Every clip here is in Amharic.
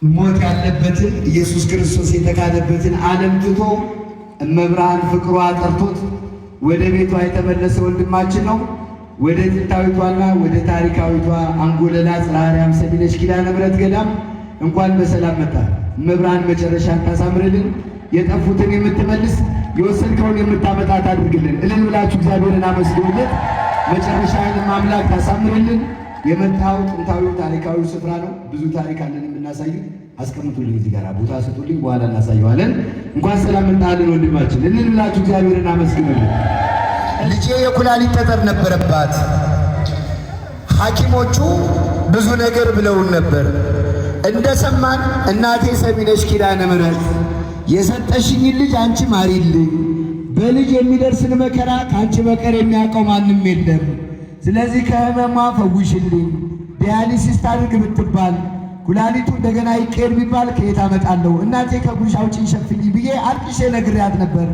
ሞት ያለበትን ኢየሱስ ክርስቶስ የተካደበትን ዓለም ትቶ እመብርሃን ፍቅሯ ጠርቶት ወደ ቤቷ የተመለሰ ወንድማችን ነው። ወደ ጥንታዊቷና ወደ ታሪካዊቷ አንጎለላ ጽርሐ አርያም ሰሚነሽ ኪዳነ ምሕረት ገዳም እንኳን በሰላም መጣ። እመብርሃን መጨረሻን ታሳምርልን፣ የጠፉትን የምትመልስ የወሰንከውን የምታመጣት አድርግልን። እልል ብላችሁ እግዚአብሔርን አመስግኑለት። መጨረሻንም አምላክ ታሳምርልን። የመጣው ጥንታዊ ታሪካዊ ስፍራ ነው። ብዙ ታሪክ አለን የምናሳዩ። አስቀምጡልኝ፣ እዚህ ጋር ቦታ ስጡልኝ፣ በኋላ እናሳየዋለን። እንኳን ሰላም መጣልን ወንድማችን። እልል ብላችሁ እግዚአብሔርን አመስግኑልን። ልጄ የኩላሊት ጠጠር ነበረባት። ሐኪሞቹ ብዙ ነገር ብለውን ነበር። እንደሰማን እናቴ ሰሚነሽ ኪዳነ ምሕረት የሰጠሽኝ ልጅ አንቺ ማሪልኝ፣ በልጅ የሚደርስን መከራ ከአንቺ በቀር የሚያውቀው ማንም የለም። ስለዚህ ከህመሟ ፈውሽልኝ። ዲያሊሲስ ታድርግ ብትባል ኩላሊቱ እንደገና ይቀየር ቢባል ከየት አመጣለሁ? እናቴ ከጉንሽ አውጪኝ ሸፍኝ ብዬ አልቅሼ ነግሬያት ነበር።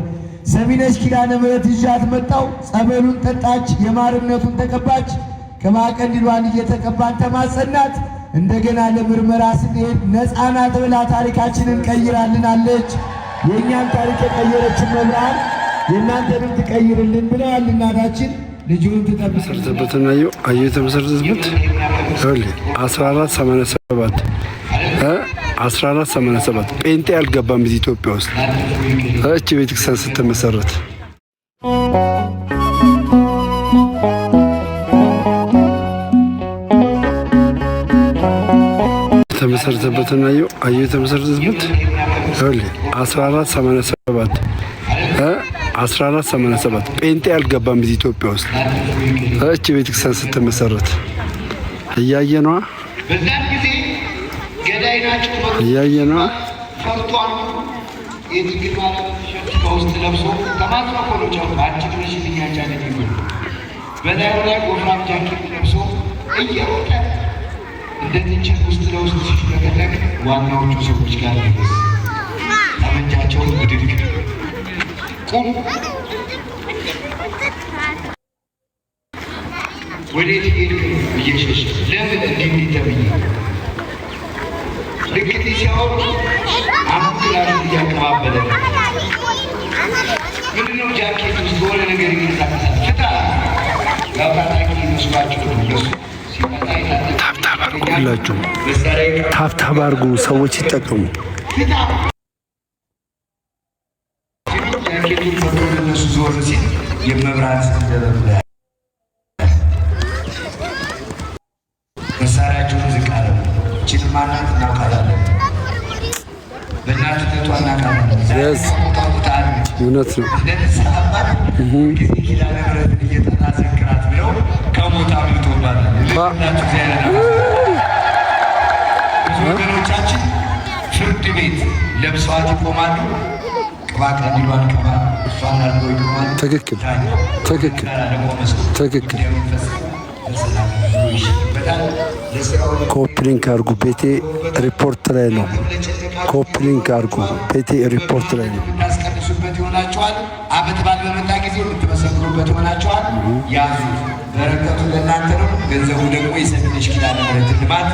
ሰሚነሽ ኪዳነ ምሕረት ይዣት መጣው። ጸበሉን ጠጣች፣ የማርነቱን ተቀባች። ከማቀንዲሏን እየተቀባን ተማጸናት። እንደገና ለምርመራ ስንሄድ ነፃ ናት ብላ ታሪካችንን ቀይራልናለች። የእኛን ታሪክ የቀየረችን መብርሃን የእናንተንም ትቀይርልን ብለዋል እናታችን። ልጁን ተመሰረተበትና አየሁ የተመሰረተበት 1487 ጴንጤ አልገባም እዚህ ኢትዮጵያ ውስጥ እቺ ቤተክርስቲያን ስትመሰረት ተመሰረተበትና አየሁ የተመሰረተበት 1487 ጴንጤ አልገባም እዚህ ኢትዮጵያ ውስጥ እቺ ቤተክርስቲያን ስትመሰረት እያየነዋ እያየነዋ ፈርቷን የድንግል ማርያም ከውስጥ ለብሶ ተማጽኖ ኮሎቻው አንቺ ነሽ ልያቻለኝ ይሁን በላዩ ላይ ወፍራም ጃኬት ለብሶ እየሮጠ እንደዚህ ውስጥ ለውስጥ ሲሽለከለክ ዋናዎቹ ሰዎች ጋር ደረስ። ጠመንጃቸውን ብድግ ቁም ወዴት ሄድክ እየሸሽ ለምን እንዲህ ተብዬ ልክት ሲያወሩ አምክላሽ እያቀባበለ ምንድነው ጃኬት ውስጥ በሆነ ነገር ይንቀሳቀሳል። ፍታ ጋባታቂ መስሏቸው ለሱ ሲመጣ ታብታብ አድርጉላችሁ፣ ታብታብ አድርጉ፣ ሰዎች ይጠቀሙ። ጃኬቱን ፈቶ ለነሱ ዞር ሲል የመብራት ደረብ መሳሪያቸውን ዝቅ አለ። ችን ማናት እናውቃለን፣ በእናትነቷ እናውቃለን። እውነት ነው። ጊዜ ኪዳነ ምሕረትን እየጠራ ዘክራት ብለው ከሞት አምልጦባል። ብዙ ወገኖቻችን ፍርድ ቤት ለብሰዋት ይቆማሉ። ቅባ ቀንዲሏን ቅባ እሷን አድርገው ይቆማሉ። ትክክል ትክክል ትክክል። ኮፕሊንክ አድርጉ፣ ቤቴ ሪፖርት ላይ ነው። ኮፕሊንክ አድርጉ፣ ቤቴ ሪፖርት ላይ ነው። የምታስቀድሱበት ይሆናቸዋል። ዓመት በዓል በመጣ ጊዜ የምትመሰክሩበት ይሆናቸዋል። ያዙ፣ በረከቱ ለእናንተ ነው። ገንዘቡ ደግሞ የሰሚነሽ ኪዳነ ምሕረት ልማት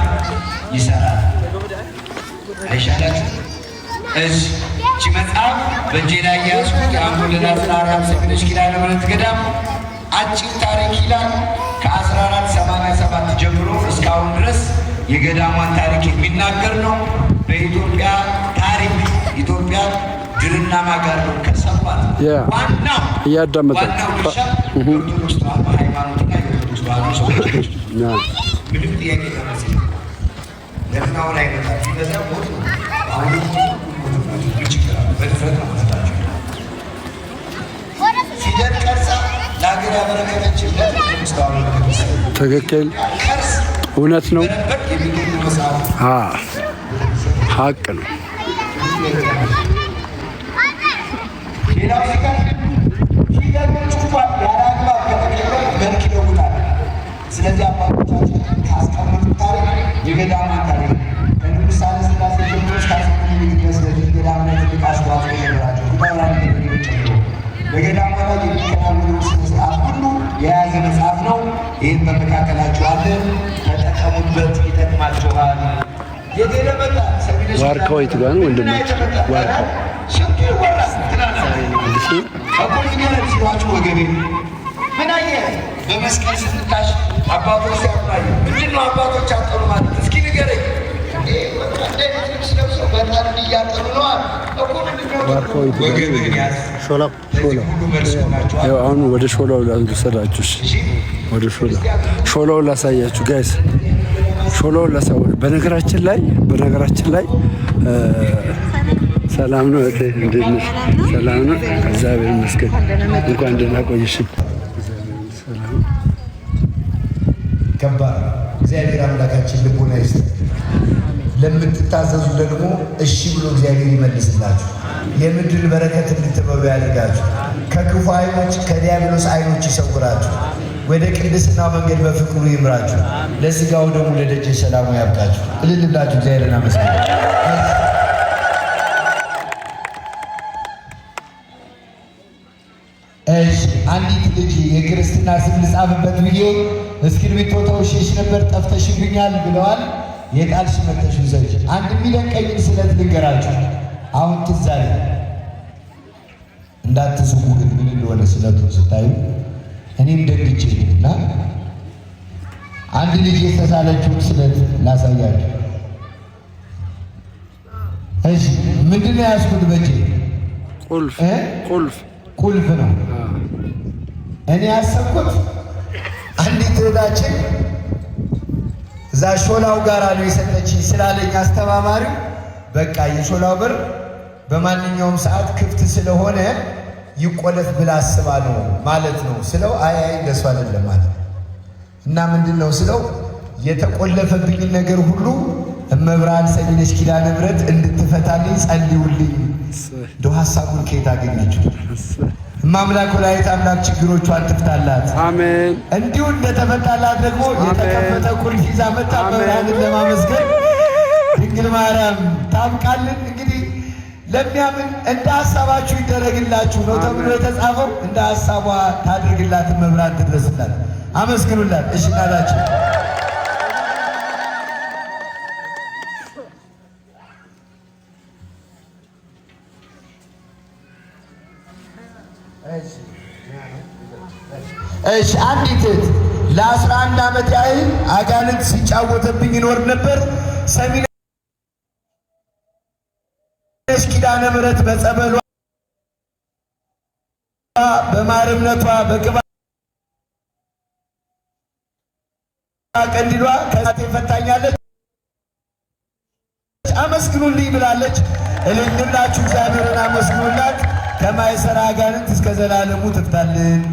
ይሰራል። አይሻላችሁ? እሺ፣ እቺ መጽሐፍ በእጄ ላይ ያዝኩት የአንጎለላ ጽርሐ አርያም ሰሚነሽ ኪዳነ ምሕረት ገዳም አጭር ታሪክ ይላል። ከ1487 ጀምሮ እስካሁን ድረስ የገዳሟን ታሪክ የሚናገር ነው። በኢትዮጵያ ታሪክ ኢትዮጵያ ድርና ማጋር ነው ከሰባት ዋናው እያዳመጣችሁ ኦርቶዶክስ ተዋሕዶ ሃይማኖትና የኦርቶዶክስ ተዋሕዶ ሰዎች ምንም ጥያቄ ተመስ ለፍናው ላይ መጣ ይበዛ ሞት ነው። አሁን ይችላል በድፍረት ነው መጣችሁ ፊደል ቀርጻ ለሀገር ያበረከተችለት ትክክል፣ እውነት ነው፣ ሀቅ ነው። ሌላው ሲቀር ፊደሎቹ እንኳን ያለ አግባብ ከተቀየረ መልክ ይለውጣል። ስለዚህ አባቶቻችን ካስቀመጡት ታሪክ የገዳማን ታሪክ ከንጉሥ ኃይለ ሥላሴ ጀምሮ እስከ አፄ ምኒልክ ድረስ ለዚህ ገዳም ላይ ትልቅ አስተዋጽኦ የነበራቸው ፊታውራሪ ነገሮች ጨምሮ በገዳሟ ላይ የሚከናወኑ ስነ ስርዓት ሁሉ የያዘ መጽሐፍ ነው። ይህን በመካከላችሁ አለ፣ ተጠቀሙበት፣ ይጠቅማችኋል። የገለመጣ ሰሚነሽ ዋርካው የት ጋር ነው ወንድማችን? ዋርካው በመስቀል ስትታሽ አባቶች ሲያባይ ምንድነው አባቶች አጠሩ ማለት እስኪ ንገረኝ። አሁን ወደ ሾላው ልውሰዳችሁ። ወደ ሾላው ላሳያችሁ ጋይስ። ሾላው ላሳያችሁ። በነገራችን ላይ ሰላም ነው እቴ፣ እንዴት ነሽ? ሰላም ነው፣ እግዚአብሔር ይመስገን። እንኳን ደህና ቆየሽኝ። ከባድ እግዚአብሔር አምላካችን ልቦና ይስጥ። ለምትታዘዙ ደግሞ እሺ ብሎ እግዚአብሔር ይመልስላችሁ። የምድር በረከት እንድትበሉ ያድርጋችሁ። ከክፉ ዓይኖች ከዲያብሎስ ዓይኖች ይሰውራችሁ። ወደ ቅድስና መንገድ በፍቅሩ ይምራችሁ። ለሥጋው ደግሞ ለደጀ ሰላሙ ያብቃችሁ። እልል ብላችሁ እግዚአብሔርን አመስግኑ። እሺ አንዲት ልጅ የክርስትና ስም ልጻፍበት ብዬ እስክሪብቶ ተውሼሽ ነበር ጠፍተሽብኛል ብለዋል። የጣልሽ መተሽ ዘጅ አንድ የሚለቀኝን ስለት ልንገራችሁ። አሁን ትዝ አለኝ። እንዳትስቁ ግን ምን እንደሆነ ስለቱን ስታዩ እኔም ደግጬ እና አንድ ልጅ የተሳለችውን ስለት ላሳያችሁ። እሺ ምንድን ነው ያዝኩት በእጄ? ቁልፍ ነው። እኔ ያሰብኩት አንዲት እህታችን እዛ ሾላው ጋር ነው የሰጠችኝ ስላለኝ አስተማማሪው በቃ የሾላው በር በማንኛውም ሰዓት ክፍት ስለሆነ ይቆለፍ ብላ አስባ ነው ማለት ነው ስለው፣ አይ እንደሱ አይደለም ማለት እና ምንድን ነው ስለው፣ የተቆለፈብኝን ነገር ሁሉ እመብርሃን ሰሚነሽ ኪዳነ ምሕረት እንድትፈታልኝ ጸልዩልኝ። እንደው ሀሳቡን ከየት አገኘችው? እማምላክ ወላዲተ አምላክ ችግሮቿን ትፍታላት። አሜን። እንዲሁ እንደተፈታላት ደግሞ የተከፈተ ቁልፍ ይዛ መጣ መብርሃንን ለማመስገን ድንግል ማርያም ታብቃልን። እንግዲህ ለሚያምን እንደ ሀሳባችሁ ይደረግላችሁ ነው ተብሎ የተጻፈው። እንደ ሀሳቧ ታድርግላት፣ መብርሃን ትድረስላት። አመስግኑላት። እሺ እናላችሁ እሺ አንዲት ለ11 ዓመት ያህል አጋንንት ሲጫወተብኝ ይኖር ነበር። ሰሚነሽ ኪዳነ ምሕረት በጸበሏ በማርነቷ በቅባ ቀንዲሏ ከዛት ፈታኛለች። አመስግኑልኝ ብላለች። እልልላችሁ እግዚአብሔርን አመስግኑላት። ከማይሰራ አጋንንት እስከ ዘላለሙ ትፍታልን።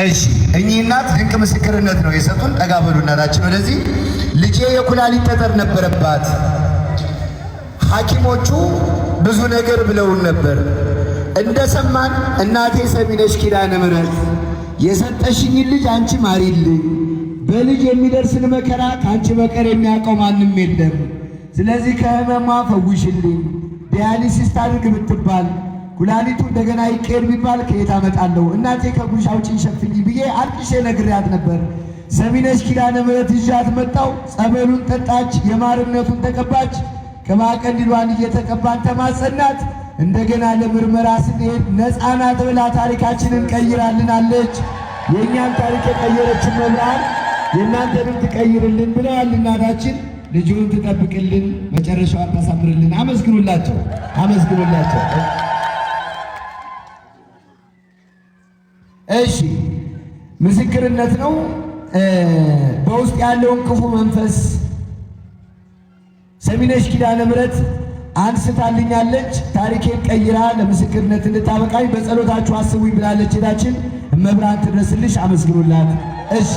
እሺ እኚህ እናት ድንቅ ምስክርነት ነው የሰጡን። ጠጋ በሉ እናታችን ወደዚህ። ልጄ የኩላሊት ጠጠር ነበረባት። ሐኪሞቹ ብዙ ነገር ብለውን ነበር። እንደሰማን እናቴ ሰሚነሽ ኪዳነ ምሕረት የሰጠሽኝን ልጅ አንቺ ማሪልኝ፣ በልጅ የሚደርስን መከራ ከአንቺ በቀር የሚያውቀው ማንም የለም። ስለዚህ ከህመሟ ፈውሽልኝ። ዲያሊሲስ ታድርግ ብትባል ኩላሊቱ እንደገና ይቀር ቢባል ከየት አመጣለሁ? እናቴ ከጉሽ አውጪኝ ሸፍኝ ብዬ አልቅሼ ነግሬያት ነበር። ሰሚነሽ ኪዳነ ምሕረት ይዣት መጣው። ጸበሉን ጠጣች፣ የማርነቱን ተቀባች። ቅባ ቀንዲሏን እየተቀባን ተማጸናት። እንደገና ለምርመራ ስንሄድ ነፃ ናት ብላ ታሪካችንን ቀይራልናለች። የእኛን ታሪክ የቀየረችን መብርሃን የእናንተንም ትቀይርልን ብለዋል እናታችን። ልጁን ትጠብቅልን፣ መጨረሻዋን ታሳምርልን። አመስግኑላቸው፣ አመስግኑላቸው። እሺ ምስክርነት ነው። በውስጥ ያለውን ክፉ መንፈስ ሰሚነሽ ኪዳነ ምሕረት አንስታልኛለች። ታሪኬን ቀይራ ለምስክርነት እንድታበቃኝ በጸሎታችሁ አስቡኝ ብላለች። ሄዳችን እመብርሃን ትድረስልሽ። አመስግኑላት። እሺ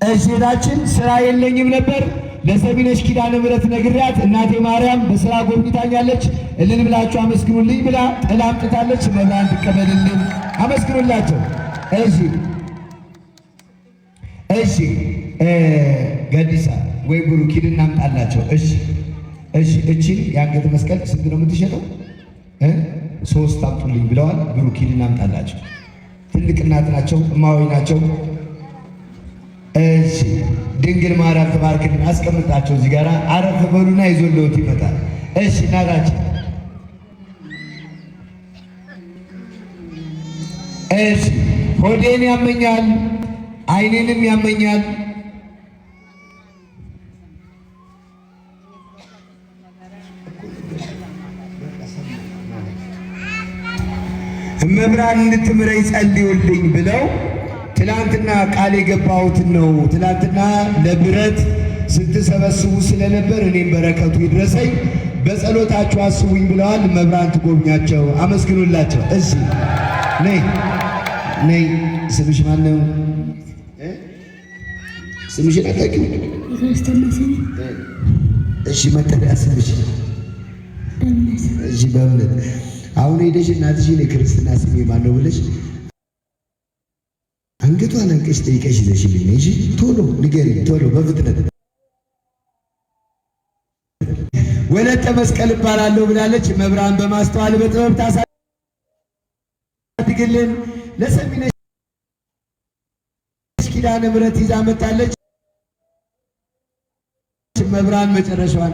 እሺ ሄዳችን ስራ የለኝም ነበር ለሰሚነሽ ኪዳነ ምሕረት ነግሪያት እናቴ ማርያም በስራ ጎብኝታኛለች እልል ብላችሁ አመስግኑልኝ ብላ ጥላ አምጥታለች። መብራን ትቀበልልን፣ አመስግኑላቸው። እሺ ገዲሳ ወይ ብሩኪን እናምጣላቸው። እሺ እቺን የአንገት መስቀል ስንት ነው የምትሸጠው? 3 አምጡልኝ ብለዋል። ብሩኪን እናምጣላቸው። ትልቅ እናት ናቸው፣ እማዊ ናቸው። እሺ ድንግል ማርያም ተባርክልን። አስቀምጣቸው እዚህ ጋር አረፍ በሉና ይዞልዎት ይመጣል። እሺ እናታችን እሺ ሆዴን ያመኛል፣ አይኔንም ያመኛል፣ እመብርሃን እንድትምረኝ ጸልዩልኝ ብለው ትላንትና ቃል የገባሁትን ነው። ትላንትና ለብረት ስትሰበስቡ ስለነበር እኔም በረከቱ ይድረሰኝ በጸሎታችሁ አስቡኝ ብለዋል። እመብርሃን ትጎብኛቸው፣ አመስግኑላቸው። እሺ ነይ ስምሽ ማን ነው? ስምሽን አታውቂው? እሺ መጠሪያ ስምሽ? እሺ በእምነት አሁን ሄደሽ እናትሽን የክርስትና ስሜ ማን ነው ብለሽ አንገቷን አንቀሽ ጠይቀሽ ይዘሽልኝ ነይ። እሺ ቶሎ ንገሪኝ፣ ቶሎ በፍጥነት። ወለተ መስቀል እባላለሁ ብላለች። መብራን በማስተዋል በጥበብ ታሳድግልን። ለሰሚነሽ ኪዳነ ምሕረት ይዛ መጣለች። መብራን መጨረሻዋን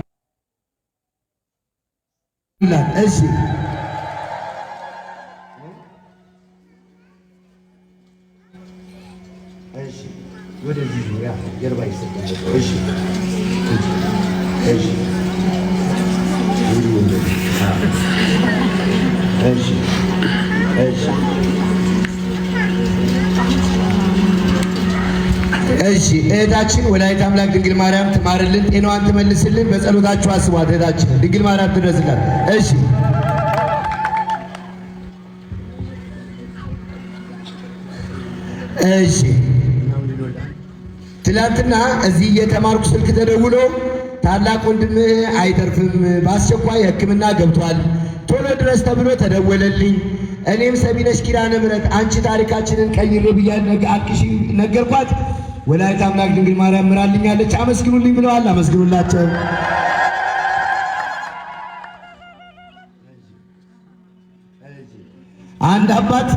እሺ ወደዚህ ያ ጀርባ ይሰጣል። እሺ እሺ እሺ እሺ እሺ እህታችን ወላዲተ አምላክ ድንግል ማርያም ትማርልን፣ ጤናዋን ትመልስልን። በጸሎታችሁ አስቧት እህታችን ድንግል ማርያም ትድረስላት። እሺ እሺ ትላንትና እዚህ እየተማርኩ ስልክ ተደውሎ ታላቅ ወንድምህ አይተርፍም፣ በአስቸኳይ ሕክምና ገብቷል፣ ቶሎ ድረስ ተብሎ ተደወለልኝ። እኔም ሰሚነሽ ኪዳነ ምሕረት አንቺ ታሪካችንን ቀይሬ ብያ አልቅሽ ነገርኳት። ወላዲተ አምላክ ድንግል ማርያም ምራልኛለች፣ አመስግኑልኝ ብለዋል። አመስግኑላቸው። አንድ አባት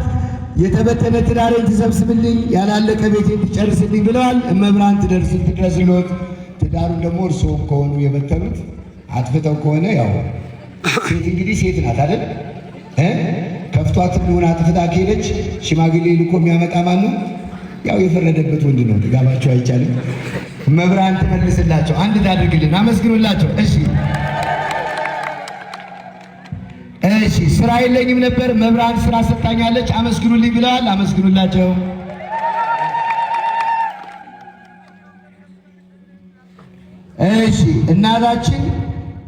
የተበተነ ትዳሬን ትሰብስብልኝ፣ ያላለቀ ቤቴን ትጨርስልኝ ብለዋል። እመብርሃን ትድረስልዎት። ትዳሩን ደግሞ እርስዎም ከሆኑ የበተኑት አጥፍተው ከሆነ ያው ሴት እንግዲህ ሴት ናት አይደል? ከፍቷትም ይሁን አጥፍታ ከሄደች ሽማግሌ ልኮ የሚያመጣ ማን ነው? ያው የፈረደበት ወንድ ነው። ትጋባቸው አይቻልም። እመብርሃን ትመልስላቸው። አንድ ታድርግልን። አመስግኑላቸው። እሺ ስራ የለኝም ነበር፣ መብራን ስራ ሰጣኛለች፣ አመስግኑልኝ ብለዋል። አመስግኑላቸው። እሺ እናታችን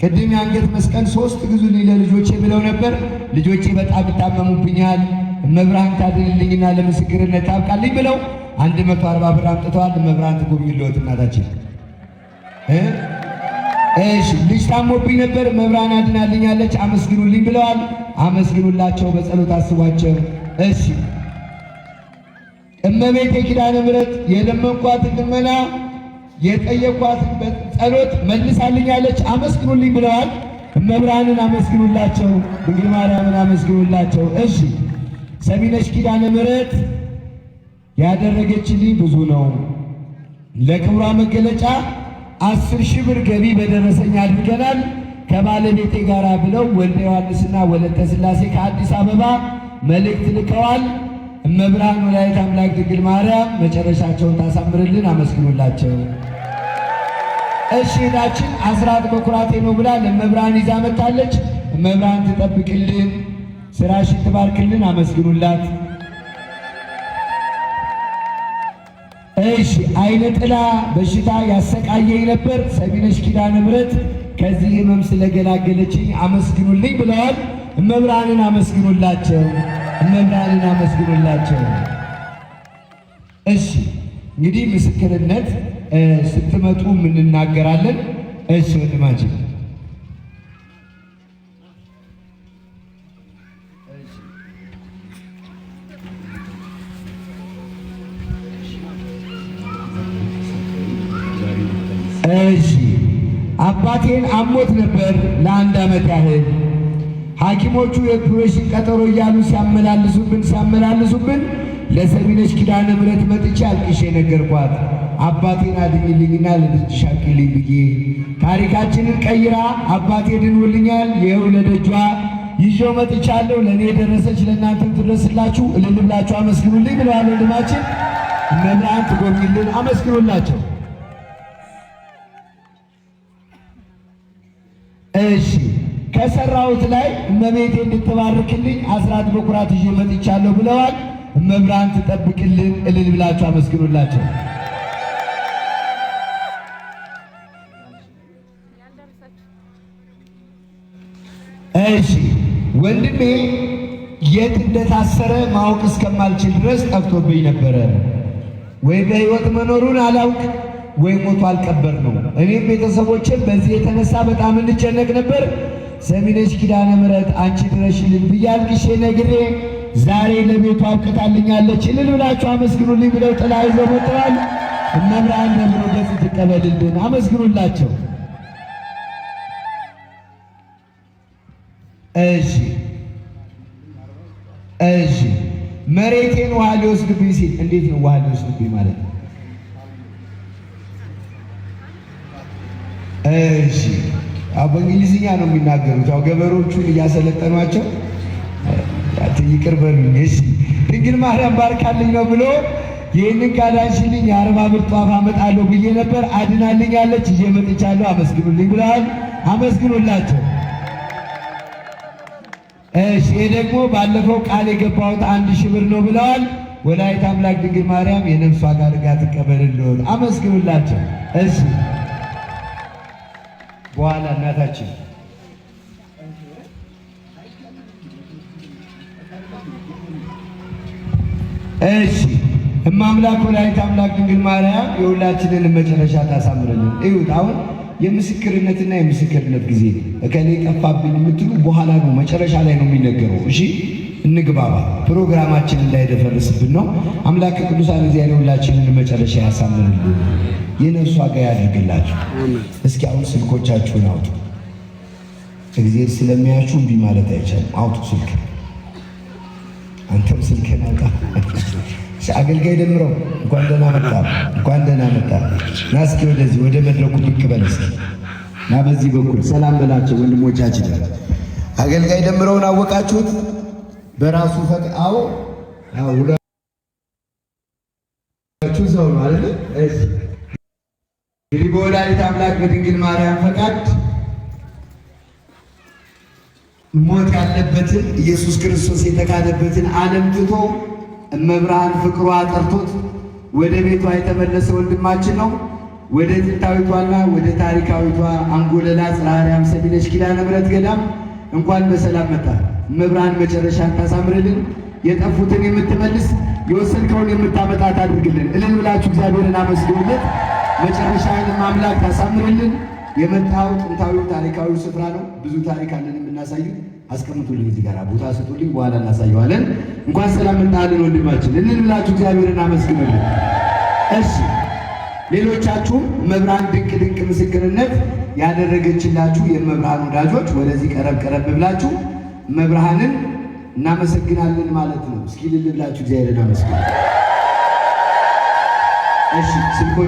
ቅድም የአንገት መስቀል 3 ግዙልኝ ለልጆቼ ብለው ነበር። ልጆቼ በጣም ይታመሙብኛል፣ መብራን ታድልልኝና ለምስክርነት ታብቃልኝ ብለው 140 ብር አምጥተዋል። መብራን ትጎብኝልዎት እናታችን። እሺ ልጅ ታሞብኝ ነበር፣ መብራን አድናልኛለች፣ አመስግኑልኝ ብለዋል። አመስግኑላቸው፣ በጸሎት አስቧቸው። እሺ እመቤቴ ኪዳነ ምሕረት የለመንኳትን ልመና የጠየኳትን ጸሎት መልሳልኛለች፣ አመስግኑልኝ ብለዋል። መብራንን አመስግኑላቸው፣ ድንግል ማርያምን አመስግኑላቸው። እሺ ሰሚነሽ ኪዳነ ምሕረት ያደረገችልኝ ብዙ ነው። ለክብሯ መገለጫ 10,000 ብር ገቢ በደረሰኝ አድርገናል ከባለቤቴ ጋር ብለው ወልደ ዮሐንስና ወለተ ሥላሴ ከአዲስ አበባ መልእክት ልከዋል። እመብርሃን ወላዲተ አምላክ ድንግል ማርያም መጨረሻቸውን ታሳምርልን፣ አመስግኑላቸው። እሺ እህታችን አስራት በኩራቴ ነው ብላ ለእመብርሃን ይዛ መጣለች። እመብርሃን ትጠብቅልን፣ ስራሽን ትባርክልን፣ አመስግኑላት። እሺ አይነ ጥላ በሽታ ያሰቃየኝ ነበር፣ ሰሚነሽ ኪዳነ ምሕረት ከዚህ ህመም ስለገላገለችኝ አመስግኑልኝ ብለዋል። እመብርሃንን አመስግኑላቸው፣ እመብርሃንን አመስግኑላቸው። እሺ እንግዲህ ምስክርነት ስትመጡ እንናገራለን። እሺ ወንድማችን እሺ አባቴን አሞት ነበር ለ1 ዓመት ያህል። ሐኪሞቹ የኦፕሬሽን ቀጠሮ እያሉ ሲያመላልሱብን ለሰሚነሽ ኪዳነ ምሕረት መጥቼ አልቅሼ ነገርኳት። አባቴን አድኝልኝና ለልጅሽ አቅልኝ ብዬ ታሪካችንን ቀይራ አባቴ ድኖልኛል። ይኸው ለደጇ ይዤው መጥቻለሁ። ለእኔ የደረሰች ለእናንተም ትድረስላችሁ። እልል ብላችሁ አመስግኑልኝ ብለዋል ወንድማችን። እመብርሃን ትጎብኝልን። አመስግኑላቸው። እሺ ከሰራሁት ላይ እመቤቴ እንድትባርክልኝ አስራት በኩራት ይዤ መጥቻለሁ ብለዋል። እመብርሃን ትጠብቅልን። እልል ብላችሁ አመስግኑላቸው። እሺ ወንድሜ የት እንደታሰረ ማወቅ እስከማልችል ድረስ ጠፍቶብኝ ነበረ። ወይ በሕይወት መኖሩን አላውቅ ወይ ሞቶ አልቀበር ነው። እኔም ቤተሰቦችን በዚህ የተነሳ በጣም እንጨነቅ ነበር። ሰሚነሽ ኪዳነ ምሕረት አንቺ ድረሽልን ብዬ አልቅሼ ነግሬ ዛሬ ለቤቱ አብቅታልኛለች። እልል ብላችሁ አመስግኑልኝ ብለው ጥላ ይዘው መጥተዋል። እመብርሃን ደብረ ገጽ ትቀበልልን። አመስግኑላቸው። እሺ መሬቴን ውሃ ሊወስድብኝ ሲል እንዴት ነው ውሃ ሊወስድብኝ ማለት ነው? እሺ በእንግሊዝኛ ነው የሚናገሩት። ያው ገበሬዎቹን እያሰለጠኗቸው ይቅር በሉኝ። እሺ ድንግል ማርያም ባርካልኝ ነው ብሎ ይህንን ካዳንሽልኝ የ40 ብር ጧፍ አመጣለሁ ብዬ ነበር። አድናልኛለች። ይዤ መጥቻለሁ። አመስግኑልኝ ብለዋል። አመስግኑላቸው። እሺ ይሄ ደግሞ ባለፈው ቃል የገባሁት 1000 ብር ነው ብለዋል። ወላዲተ አምላክ ድንግል ማርያም የነፍሷ ጋር ጋ ትቀበልልዎት። አመስግኑላቸው። እሺ በኋላ እናታችን እሺ እማምላክ ወላዲተ አምላክ ድንግል ማርያም የሁላችንን መጨረሻ ታሳምረልን። እዩት አሁን የምስክርነትና የምስክርነት ጊዜ እከሌ ጠፋብኝ የምትሉ በኋላ ነው፣ መጨረሻ ላይ ነው የሚነገረው። እሺ እንግባባ፣ ፕሮግራማችን እንዳይደፈርስብን ነው። አምላክ ቅዱሳን እግዚአብሔር ሁላችንን መጨረሻ ያሳምርልን፣ የነፍሱ ዋጋ ያድርግላችሁ። እስኪ አሁን ስልኮቻችሁን አውጡ። እግዚአብሔር ስለሚያችሁ እምቢ ማለት አይቻልም። አውጡ ስልክ። አንተም ስልክህን አውጣ። አገልጋይ ደምረው እንኳን ደህና መጣ፣ እንኳን ደህና መጣ። ና እስኪ ወደዚህ ወደ መድረኩ ብቅ በል እስኪ ና። በዚህ በኩል ሰላም በላቸው ወንድሞቻችን። አገልጋይ ደምረውን አወቃችሁት? በራሱ ፈቃው ሁላችሁ ሰው ነው አይደል? እሺ እንግዲህ በወላዲተ አምላክ በድንግል ማርያም ፈቃድ ሞት ያለበትን ኢየሱስ ክርስቶስ የተካደበትን ዓለም ትቶ እመብርሃን ፍቅሯ ጠርቶት ወደ ቤቷ የተመለሰ ወንድማችን ነው። ወደ ጥንታዊቷና ወደ ታሪካዊቷ አንጎለላ ጽርሐ አርያም ሰሚነሽ ኪዳነ ምሕረት ገዳም እንኳን በሰላም መጣ። እመብርሃን መጨረሻን ታሳምርልን፣ የጠፉትን የምትመልስ የወሰድከውን የምታመጣት አድርግልን። እልል ብላችሁ እግዚአብሔርን አመስግኑለት። መጨረሻንም አምላክ ታሳምርልን። የመጣው ጥንታዊ ታሪካዊ ስፍራ ነው። ብዙ ታሪክ አለን የምናሳዩ። አስቀምጡልኝ፣ እዚህ ጋር ቦታ ስጡልኝ፣ በኋላ እናሳየዋለን። እንኳን ሰላም መጣልን ወንድማችን። እልል ብላችሁ እግዚአብሔርን አመስግኑልን። እሺ ሌሎቻችሁም መብርሃን ድንቅ ድንቅ ምስክርነት ያደረገችላችሁ የመብርሃን ወዳጆች ወደዚህ ቀረብ ቀረብ ብላችሁ መብርሃንን እናመሰግናለን ማለት ነው። እስኪ እልል ብላችሁ እግዚአብሔርን አመስግኑ። እሺ ስልኮ